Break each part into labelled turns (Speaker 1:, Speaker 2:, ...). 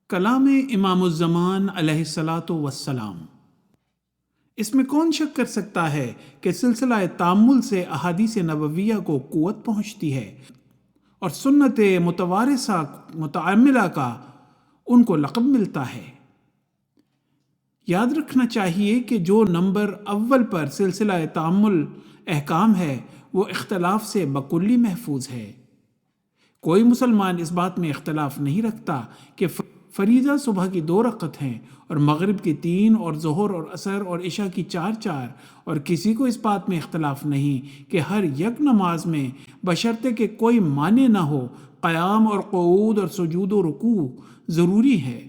Speaker 1: کلام امام الزمان علیہ الصلاۃ والسلام۔ اس میں کون شک کر سکتا ہے کہ سلسلہ تامل سے احادیث نبویہ کو قوت پہنچتی ہے اور سنت متوارثہ متعاملہ کا ان کو لقب ملتا ہے۔ یاد رکھنا چاہیے کہ جو نمبر اول پر سلسلہ تامل احکام ہے وہ اختلاف سے بکلی محفوظ ہے۔ کوئی مسلمان اس بات میں اختلاف نہیں رکھتا کہ فریضہ صبح کی 2 رکعت ہیں اور مغرب کی 3 اور ظہر اور عصر اور عشاء کی 4 اور کسی کو اس بات میں اختلاف نہیں کہ ہر یک نماز میں بشرطے کہ کوئی مانع نہ ہو قیام اور قعود اور سجود و رکوع ضروری ہے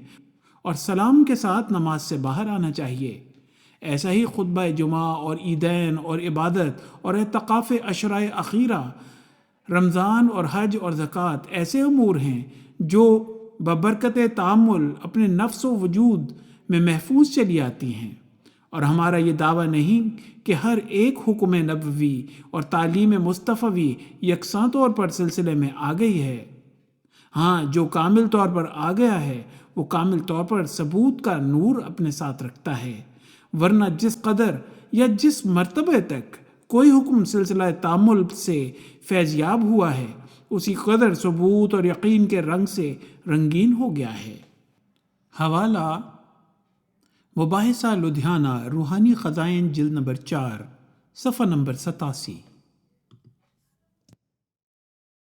Speaker 1: اور سلام کے ساتھ نماز سے باہر آنا چاہیے۔ ایسا ہی خطبہ جمعہ اور عیدین اور عبادت اور اعتکاف عشرۂ اخیرہ، رمضان اور حج اور زکوٰۃ ایسے امور ہیں جو ببرکت تامل اپنے نفس و وجود میں محفوظ چلی آتی ہیں، اور ہمارا یہ دعویٰ نہیں کہ ہر ایک حکم نبوی اور تعلیم مصطفی یکساں طور پر سلسلے میں آ گئی ہے۔ ہاں، جو کامل طور پر آ گیا ہے وہ کامل طور پر ثبوت کا نور اپنے ساتھ رکھتا ہے، ورنہ جس قدر یا جس مرتبے تک کوئی حکم سلسلہ تامل سے فیضیاب ہوا ہے اسی قدر ثبوت اور یقین کے رنگ سے رنگین ہو گیا ہے۔ حوالہ مباحثہ لدھیانہ روحانی خزائن جلد نمبر 4 صفحہ نمبر 87۔